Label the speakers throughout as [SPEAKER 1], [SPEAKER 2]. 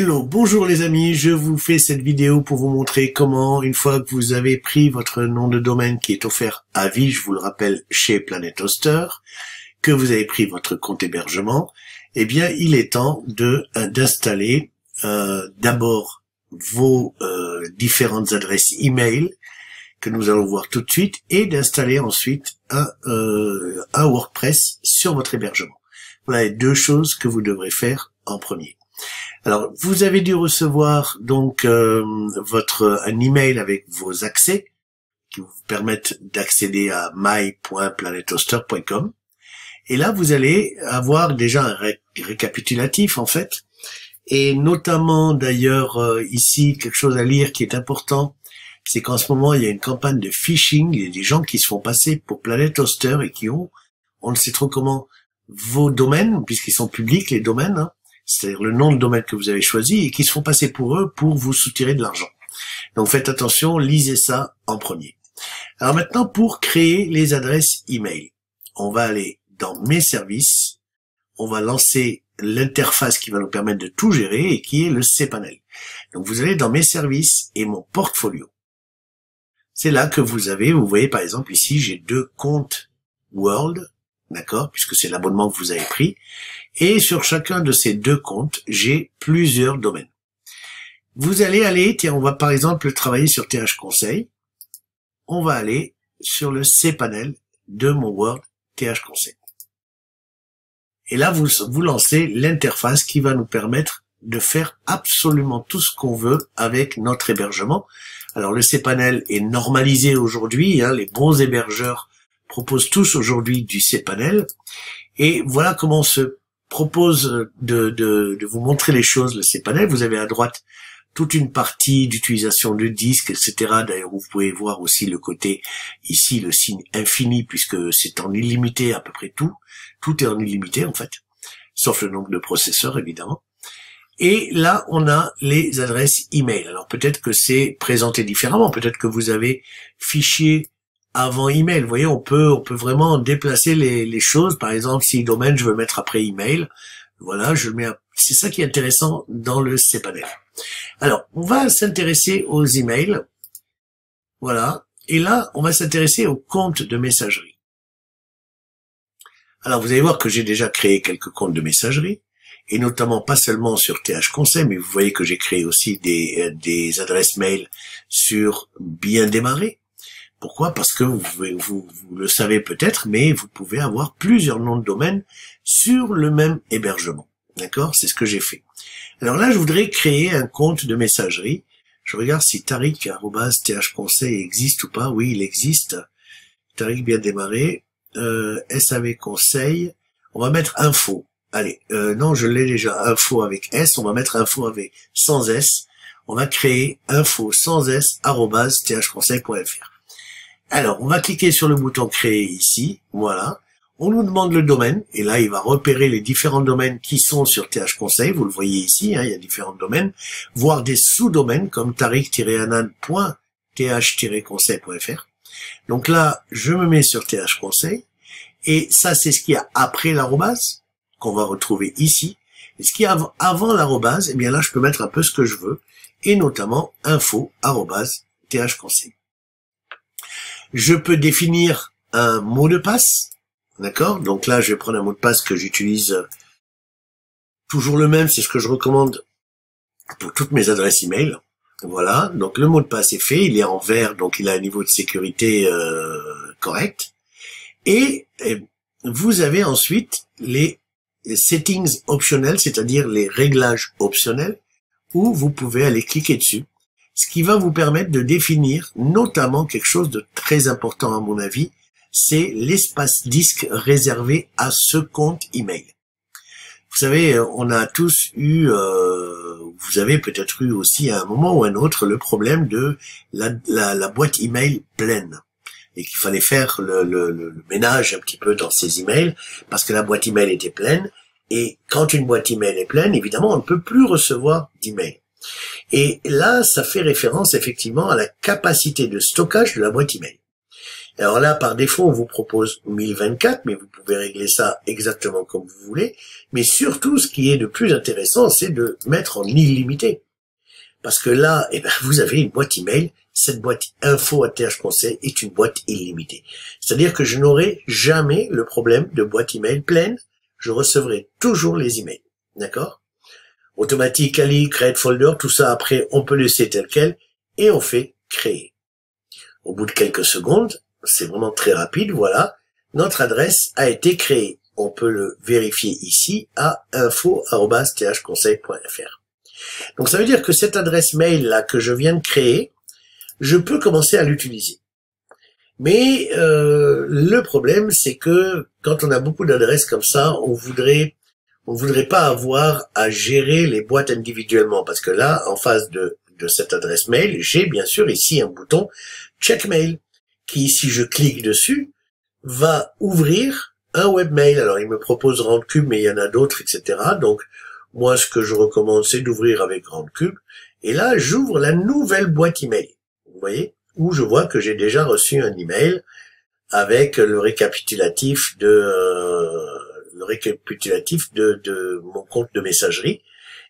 [SPEAKER 1] Hello, bonjour les amis, je vous fais cette vidéo pour vous montrer comment, une fois que vous avez pris votre nom de domaine qui est offert à vie, je vous le rappelle, chez Planet Hoster, que vous avez pris votre compte hébergement, eh bien il est temps d'installer d'abord vos différentes adresses email que nous allons voir tout de suite et d'installer ensuite un WordPress sur votre hébergement. Voilà les deux choses que vous devrez faire en premier. Alors, vous avez dû recevoir donc un email avec vos accès qui vous permettent d'accéder à my.planethoster.com. Et là, vous allez avoir déjà un récapitulatif en fait, et notamment d'ailleurs ici quelque chose à lire qui est important, c'est qu'en ce moment il y a une campagne de phishing, il y a des gens qui se font passer pour Planet Hoster et qui ont, on ne sait trop comment, vos domaines puisqu'ils sont publics les domaines. Hein, c'est-à-dire le nom de domaine que vous avez choisi, et qui se font passer pour eux pour vous soutirer de l'argent. Donc faites attention, lisez ça en premier. Alors maintenant, pour créer les adresses email, on va aller dans Mes services, on va lancer l'interface qui va nous permettre de tout gérer et qui est le cPanel. Donc vous allez dans Mes services et Mon portfolio. C'est là que vous voyez par exemple ici, j'ai 2 comptes World, d'accord, puisque c'est l'abonnement que vous avez pris. Et sur chacun de ces 2 comptes, j'ai plusieurs domaines. Vous allez aller, tiens, on va par exemple travailler sur TH Conseil. On va aller sur le cPanel de mon Word TH Conseil. Et là, vous lancez l'interface qui va nous permettre de faire absolument tout ce qu'on veut avec notre hébergement. Alors le cPanel est normalisé aujourd'hui, hein, les bons hébergeurs proposent tous aujourd'hui du cPanel. Et voilà comment on se propose de vous montrer les choses, le cPanel. Vous avez à droite toute une partie d'utilisation de disques, etc. D'ailleurs, vous pouvez voir aussi le côté, ici, le signe infini, puisque c'est en illimité à peu près tout. Tout est en illimité, en fait. Sauf le nombre de processeurs, évidemment. Et là, on a les adresses email. Alors, peut-être que c'est présenté différemment. Peut-être que vous avez fichier avant email. Vous voyez, on peut vraiment déplacer les choses. Par exemple, si domaine, je veux mettre après email. Voilà, je le mets. C'est ça qui est intéressant dans le cPanel. Alors, on va s'intéresser aux emails. Voilà. Et là, on va s'intéresser aux comptes de messagerie. Alors, vous allez voir que j'ai déjà créé quelques comptes de messagerie. Et notamment, pas seulement sur TH Conseil, mais vous voyez que j'ai créé aussi des adresses mail sur Bien Démarrer. Pourquoi? Parce que vous le savez peut-être, mais vous pouvez avoir plusieurs noms de domaine sur le même hébergement. D'accord? C'est ce que j'ai fait. Alors là, je voudrais créer un compte de messagerie. Je regarde si Tariq@TH-Conseil existe ou pas. Oui, il existe. Tariq Bien Démarrer. SAV Conseil. On va mettre info. Allez, non, je l'ai déjà. Info avec S. On va mettre info avec sans S. On va créer info sans S @thconseil.fr. Alors, on va cliquer sur le bouton créer ici, voilà. On nous demande le domaine, et là, il va repérer les différents domaines qui sont sur TH Conseil. Vous le voyez ici, hein, il y a différents domaines, voire des sous-domaines comme tariq-anan.th-conseil.fr. Donc là, je me mets sur TH Conseil, et ça, c'est ce qu'il y a après l'arrobase, qu'on va retrouver ici. Et ce qu'il y a avant l'arrobase, eh bien là, je peux mettre un peu ce que je veux, et notamment info@thconseil. Je peux définir un mot de passe, d'accord? Donc là, je vais prendre un mot de passe que j'utilise toujours le même, c'est ce que je recommande pour toutes mes adresses email. Voilà, donc le mot de passe est fait, il est en vert, donc il a un niveau de sécurité correct. Et vous avez ensuite les settings optionnels, c'est-à-dire les réglages optionnels, où vous pouvez aller cliquer dessus. Ce qui va vous permettre de définir notamment quelque chose de très important à mon avis, c'est l'espace disque réservé à ce compte email. Vous savez, on a tous eu, vous avez peut-être eu aussi à un moment ou à un autre le problème de la boîte email pleine et qu'il fallait faire le ménage un petit peu dans ces emails parce que la boîte email était pleine et quand une boîte email est pleine, évidemment, on ne peut plus recevoir d'email. Et là, ça fait référence effectivement à la capacité de stockage de la boîte email. Alors là, par défaut, on vous propose 1024, mais vous pouvez régler ça exactement comme vous voulez. Mais surtout, ce qui est le plus intéressant, c'est de mettre en illimité. Parce que là, eh ben, vous avez une boîte email. Cette boîte info@thconseil est une boîte illimitée. C'est-à-dire que je n'aurai jamais le problème de boîte email pleine. Je recevrai toujours les emails. D'accord? Automatically, create folder, tout ça après, on peut laisser tel quel et on fait créer. Au bout de quelques secondes, c'est vraiment très rapide, voilà, notre adresse a été créée. On peut le vérifier ici à info@thconseil.fr. Donc ça veut dire que cette adresse mail là que je viens de créer, je peux commencer à l'utiliser. Mais le problème, c'est que quand on a beaucoup d'adresses comme ça, on voudrait pas avoir à gérer les boîtes individuellement, parce que là, en face de cette adresse mail, j'ai bien sûr ici un bouton Check Mail, qui, si je clique dessus, va ouvrir un webmail. Alors, il me propose RoundCube, mais il y en a d'autres, etc. Donc, moi, ce que je recommande, c'est d'ouvrir avec RoundCube. Et là, j'ouvre la nouvelle boîte email. Vous voyez, où je vois que j'ai déjà reçu un email avec le récapitulatif de mon compte de messagerie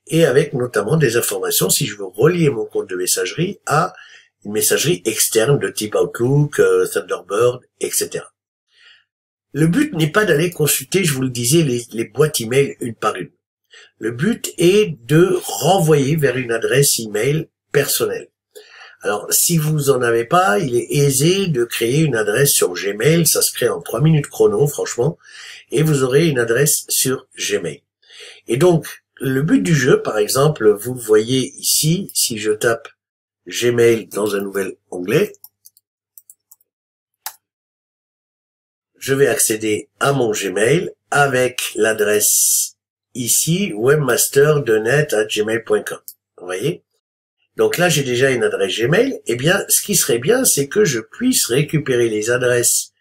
[SPEAKER 1] et avec notamment des informations si je veux relier mon compte de messagerie à une messagerie externe de type Outlook, Thunderbird, etc. Le but n'est pas d'aller consulter, je vous le disais, les boîtes email une par une. Le but est de renvoyer vers une adresse email personnelle. Alors, si vous en avez pas, il est aisé de créer une adresse sur Gmail. Ça se crée en 3 minutes chrono, franchement. Et vous aurez une adresse sur Gmail. Et donc, le but du jeu, par exemple, vous le voyez ici, si je tape Gmail dans un nouvel onglet, je vais accéder à mon Gmail avec l'adresse ici, webmaster.net@gmail.com. Vous voyez? Donc là, j'ai déjà une adresse Gmail. Eh bien, ce qui serait bien, c'est que je puisse récupérer les adresses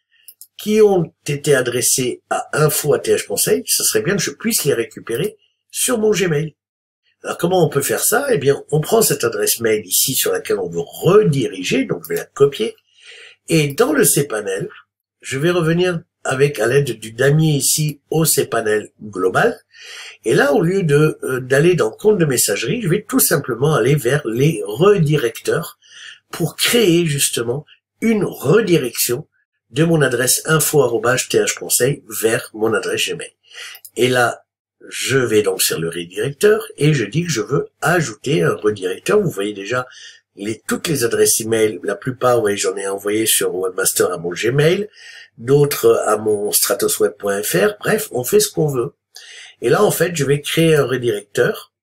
[SPEAKER 1] qui ont été adressées à info@thconseil. Ce serait bien que je puisse les récupérer sur mon Gmail. Alors, comment on peut faire ça? Eh bien, on prend cette adresse mail ici sur laquelle on veut rediriger. Donc, je vais la copier. Et dans le cPanel, je vais revenir avec, à l'aide du damier ici, au cPanel global. Et là, au lieu d'aller dans compte de messagerie, je vais tout simplement aller vers les redirecteurs pour créer justement une redirection de mon adresse info@thconseil vers mon adresse Gmail. Et là, je vais donc sur le redirecteur et je dis que je veux ajouter un redirecteur. Vous voyez déjà toutes les adresses email, la plupart, oui, j'en ai envoyé sur Webmaster à mon Gmail, d'autres à mon stratosweb.fr. Bref, on fait ce qu'on veut. Et là, en fait, je vais créer un redirecteur.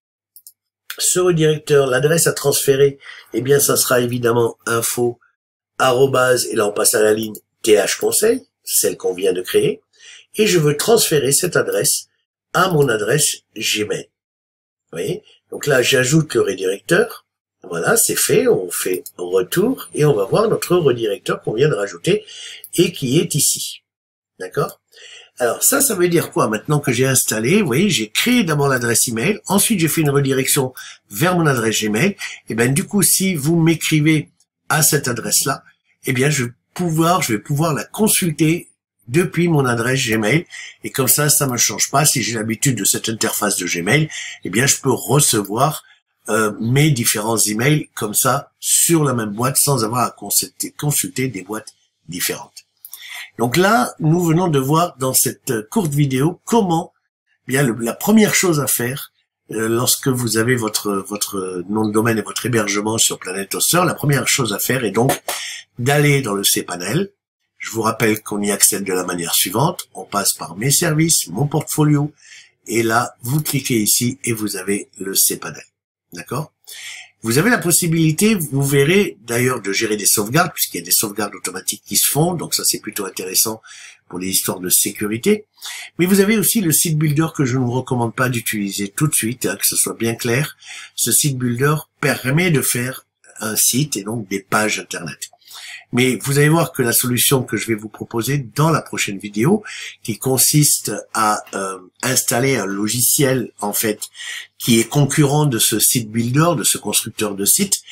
[SPEAKER 1] Ce redirecteur, l'adresse à transférer, eh bien, ça sera évidemment info, et là, on passe à la ligne thconseil, celle qu'on vient de créer. Et je veux transférer cette adresse à mon adresse Gmail. Vous voyez? Donc là, j'ajoute le redirecteur. Voilà, c'est fait. On fait retour et on va voir notre redirecteur qu'on vient de rajouter et qui est ici. D'accord? Alors ça veut dire quoi? Maintenant que j'ai installé, vous voyez, j'ai créé d'abord l'adresse email, ensuite j'ai fait une redirection vers mon adresse Gmail. Et ben du coup, si vous m'écrivez à cette adresse-là, eh bien je vais pouvoir la consulter depuis mon adresse Gmail. Et comme ça me change pas. Si j'ai l'habitude de cette interface de Gmail, eh bien je peux recevoir mes différents emails comme ça sur la même boîte sans avoir à consulter des boîtes différentes. Donc là, nous venons de voir dans cette courte vidéo comment, bien, la première chose à faire lorsque vous avez votre nom de domaine et votre hébergement sur Planet Hoster, la première chose à faire est donc d'aller dans le cPanel. Je vous rappelle qu'on y accède de la manière suivante. On passe par mes services, mon portfolio, et là, vous cliquez ici et vous avez le cPanel. D'accord? Vous avez la possibilité, vous verrez d'ailleurs, de gérer des sauvegardes, puisqu'il y a des sauvegardes automatiques qui se font, donc ça c'est plutôt intéressant pour les histoires de sécurité. Mais vous avez aussi le site builder que je ne vous recommande pas d'utiliser tout de suite, hein, que ce soit bien clair. Ce site builder permet de faire un site et donc des pages internet. Mais vous allez voir que la solution que je vais vous proposer dans la prochaine vidéo, qui consiste à installer un logiciel en fait qui est concurrent de ce site builder, de ce constructeur de site,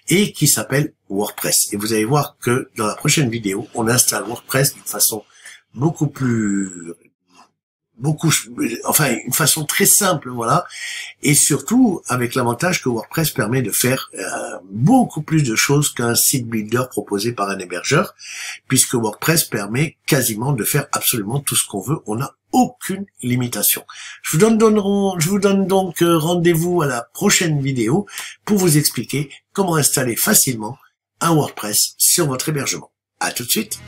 [SPEAKER 1] et qui s'appelle WordPress. Et vous allez voir que dans la prochaine vidéo, on installe WordPress d'une façon une façon très simple, voilà, et surtout avec l'avantage que WordPress permet de faire beaucoup plus de choses qu'un site builder proposé par un hébergeur, puisque WordPress permet quasiment de faire absolument tout ce qu'on veut, on n'a aucune limitation. Je vous donne donc rendez-vous à la prochaine vidéo pour vous expliquer comment installer facilement un WordPress sur votre hébergement. À tout de suite.